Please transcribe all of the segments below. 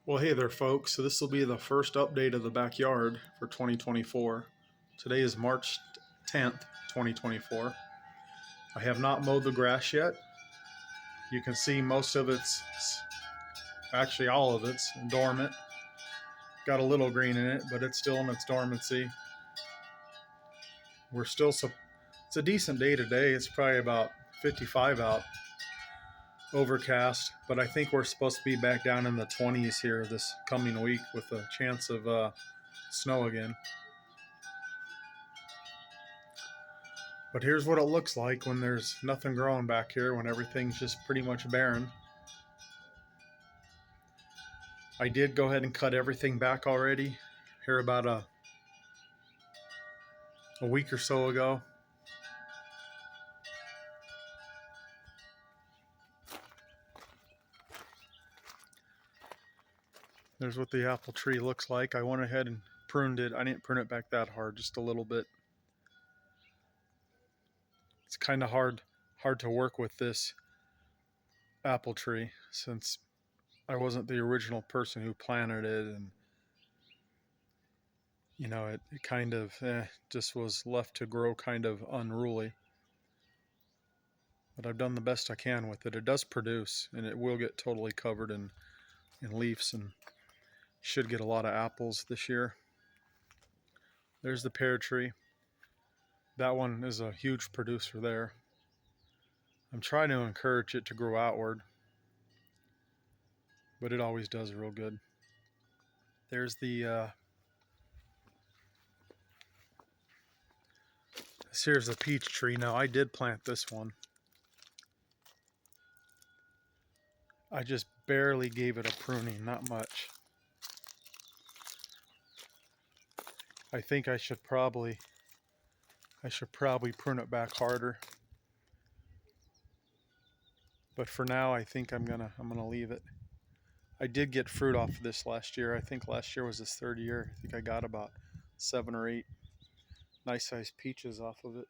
Well, hey there, folks. So, this will be the first update of the backyard for 2024. Today is March 10th, 2024. I have not mowed the grass yet. You can see most of it's, actually, all of it's dormant. Got a little green in it, but it's still in its dormancy. It's a decent day today. It's probably about 55 out, overcast, but I think we're supposed to be back down in the 20s here this coming week with a chance of snow again. But here's what it looks like when there's nothing growing back here, when everything's just pretty much barren. I did go ahead and cut everything back already here about a week or so ago. There's what the apple tree looks like. I went ahead and pruned it. I didn't prune it back that hard, just a little bit. It's kind of hard to work with this apple tree since I wasn't the original person who planted it, and it kind of just was left to grow kind of unruly. But I've done the best I can with it. It does produce, and it will get totally covered in leaves, and should get a lot of apples this year. There's the pear tree. That one is a huge producer there. I'm trying to encourage it to grow outward, but it always does real good. There's here's the peach tree. Now, I did plant this one. I just barely gave it a pruning, not much. I think I should probably prune it back harder. But for now, I think I'm gonna leave it. I did get fruit off of this last year. I think last year was his third year. I think I got about 7 or 8 nice sized peaches off of it.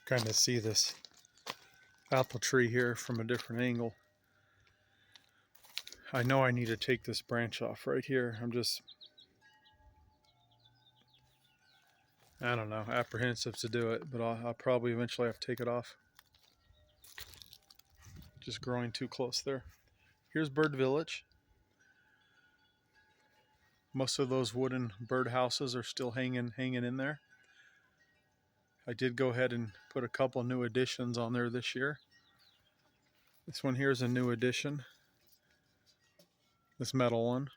Kind of see this apple tree here from a different angle. I know I need to take this branch off right here. I don't know, apprehensive to do it, but I'll probably eventually have to take it off. Just growing too close there. Here's Bird Village. Most of those wooden bird houses are still hanging in there. I did go ahead and put a couple new additions on there this year. This one here is a new addition. This metal one.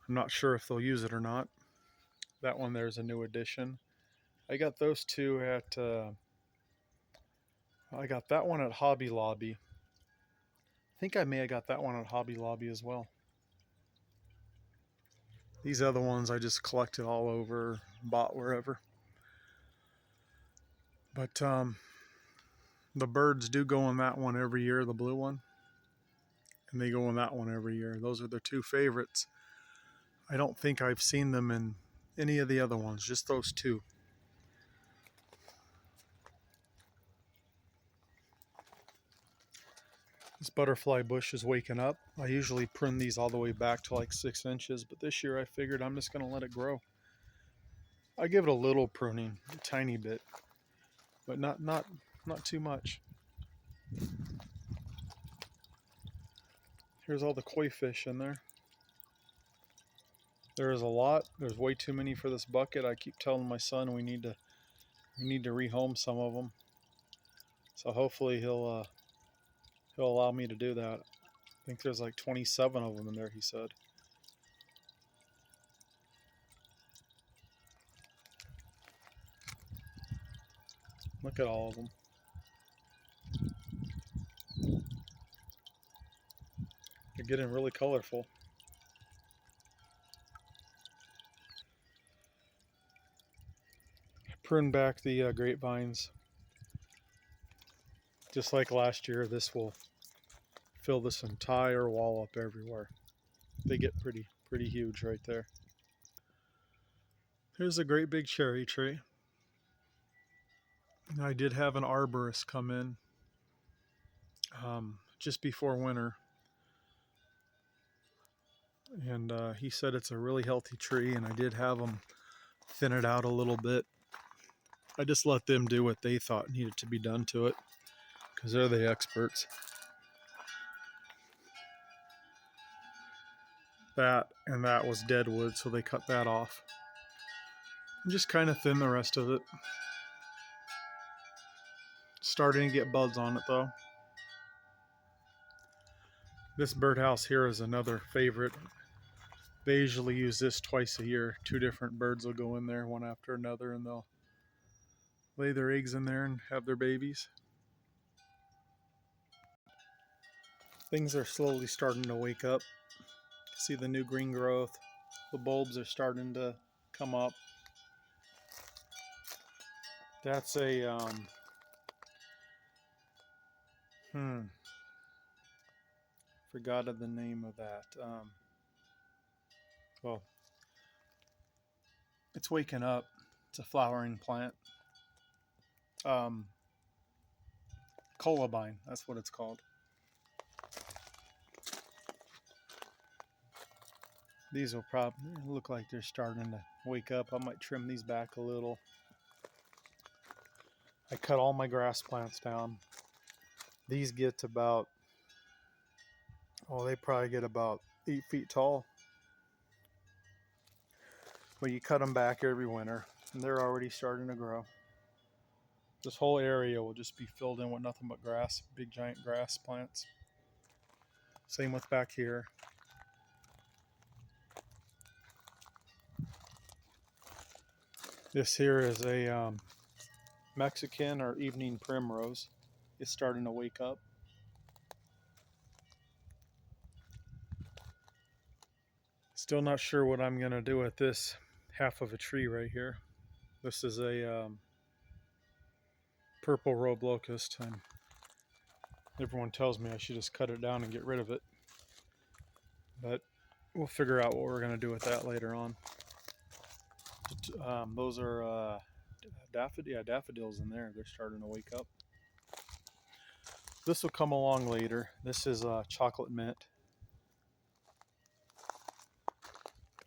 I'm not sure if they'll use it or not. That one there's a new addition. I got those two at I got that one at Hobby Lobby. I think I may have got that one at Hobby Lobby as well. These other ones I just collected all over, bought wherever. But the birds do go in that one every year, the blue one. And they go in that one every year. Those are the two favorites. I don't think I've seen them in any of the other ones, just those two. This butterfly bush is waking up. I usually prune these all the way back to like 6 inches, but this year I figured I'm just going to let it grow. I give it a little pruning, a tiny bit, but not too much. Here's all the koi fish in there. There is a lot. There's way too many for this bucket. I keep telling my son we need to rehome some of them. So hopefully he'll allow me to do that. I think there's like 27 of them in there, he said. Look at all of them. They're getting really colorful. Prune back the grapevines. Just like last year, this will fill this entire wall up everywhere. They get pretty huge right there. Here's a great big cherry tree. I did have an arborist come in just before winter, and he said it's a really healthy tree, and I did have him thin it out a little bit. I just let them do what they thought needed to be done to it because they're the experts. That and that was dead wood, so they cut that off. And just kind of thin the rest of it. Starting to get buds on it though. This birdhouse here is another favorite. They usually use this twice a year. 2 different birds will go in there one after another, and they'll lay their eggs in there and have their babies. Things are slowly starting to wake up. See the new green growth. The bulbs are starting to come up. That's a forgot of the name of that. Well, it's waking up. It's a flowering plant. Columbine, that's what it's called. These will probably look like they're starting to wake up. I might trim these back a little. I cut all my grass plants down. These get about, they probably get about 8 feet tall. But you cut them back every winter, and they're already starting to grow. This whole area will just be filled in with nothing but grass, big giant grass plants. Same with back here. This here is a Mexican or evening primrose. It's starting to wake up. Still not sure what I'm going to do with this half of a tree right here. This is a purple robe locust, and everyone tells me I should just cut it down and get rid of it. But we'll figure out what we're going to do with that later on. Those are daffodils in there. They're starting to wake up. This will come along later. This is chocolate mint.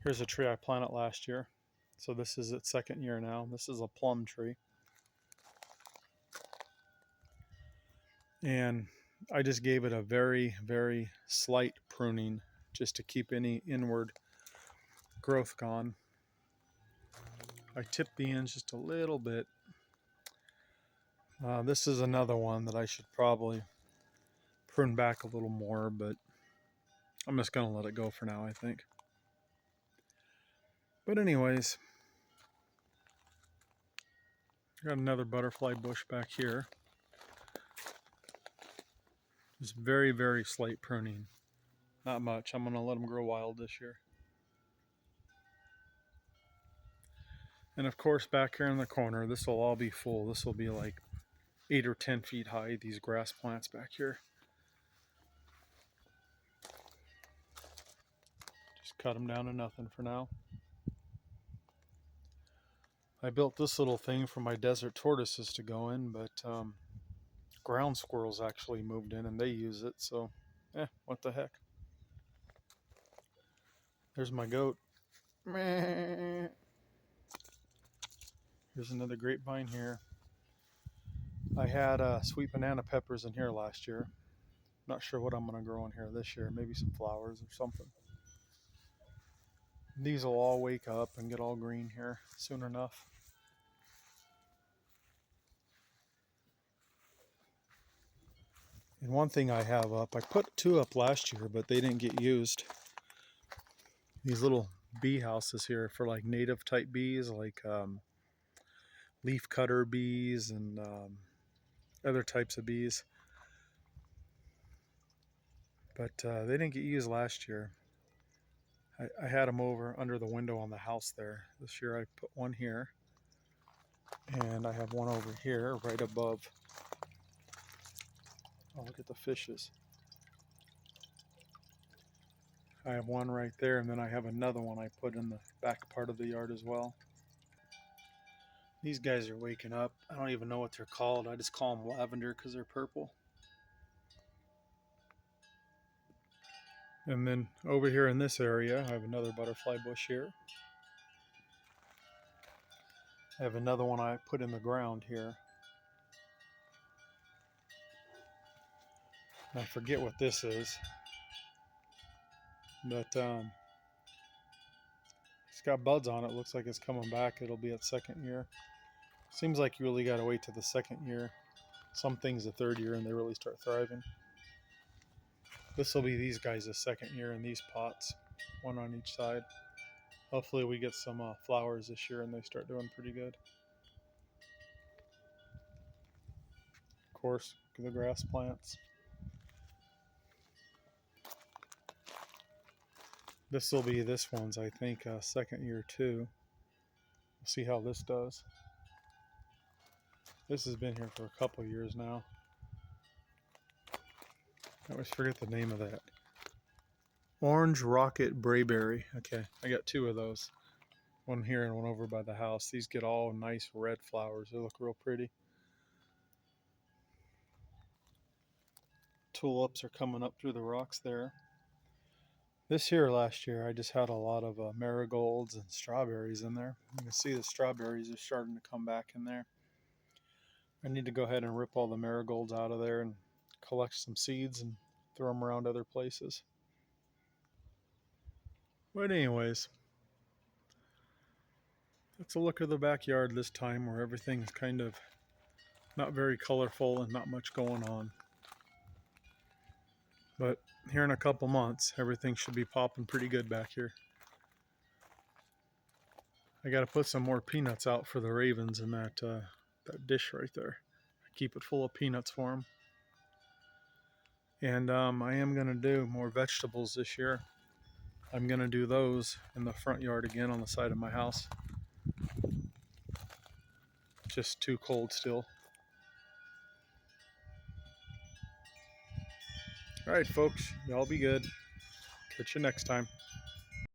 Here's a tree I planted last year. So this is its 2nd year now. This is a plum tree. And I just gave it a very, very slight pruning just to keep any inward growth gone. I tipped the ends just a little bit. This is another one that I should probably prune back a little more, but I'm just going to let it go for now, I think. But anyways, got another butterfly bush back here. Just very, very slight pruning. Not much. I'm going to let them grow wild this year. And of course, back here in the corner, this will all be full. This will be like 8 or 10 feet high, these grass plants back here. Just cut them down to nothing for now. I built this little thing for my desert tortoises to go in, but ground squirrels actually moved in and they use it, so what the heck. There's my goat. Here's another grapevine here. I had sweet banana peppers in here last year. Not sure what I'm going to grow in here this year. Maybe some flowers or something. These will all wake up and get all green here soon enough. And one thing I have up, I put 2 up last year, but they didn't get used. These little bee houses here for like native type bees, like leaf cutter bees and other types of bees. But they didn't get used last year. I had them over under the window on the house there. This year I put one here. And I have one over here right above. Oh, look at the fishes. I have one right there, and then I have another one I put in the back part of the yard as well. These guys are waking up. I don't even know what they're called. I just call them lavender because they're purple. And then over here in this area, I have another butterfly bush here. I have another one I put in the ground here. I forget what this is, but it's got buds on it. Looks like it's coming back. It'll be its second year. Seems like you really got to wait to the second year. Some things the third year and they really start thriving. This will be these guys the second year in these pots, one on each side. Hopefully we get some flowers this year and they start doing pretty good. Of course, the grass plants. This will be this one's, I think, second year too. We'll see how this does. This has been here for a couple years now. I always forget the name of that. Orange Rocket Brayberry. Okay, I got two of those. One here and one over by the house. These get all nice red flowers. They look real pretty. Tulips are coming up through the rocks there. This here last year, I just had a lot of marigolds and strawberries in there. You can see the strawberries are starting to come back in there. I need to go ahead and rip all the marigolds out of there and collect some seeds and throw them around other places. But anyways, let's look at the backyard this time where everything's kind of not very colorful and not much going on. But here in a couple months, everything should be popping pretty good back here. I got to put some more peanuts out for the ravens in that dish right there. I keep it full of peanuts for them. And I am going to do more vegetables this year. I'm going to do those in the front yard again on the side of my house. Just too cold still. All right, folks, y'all be good. Catch you next time.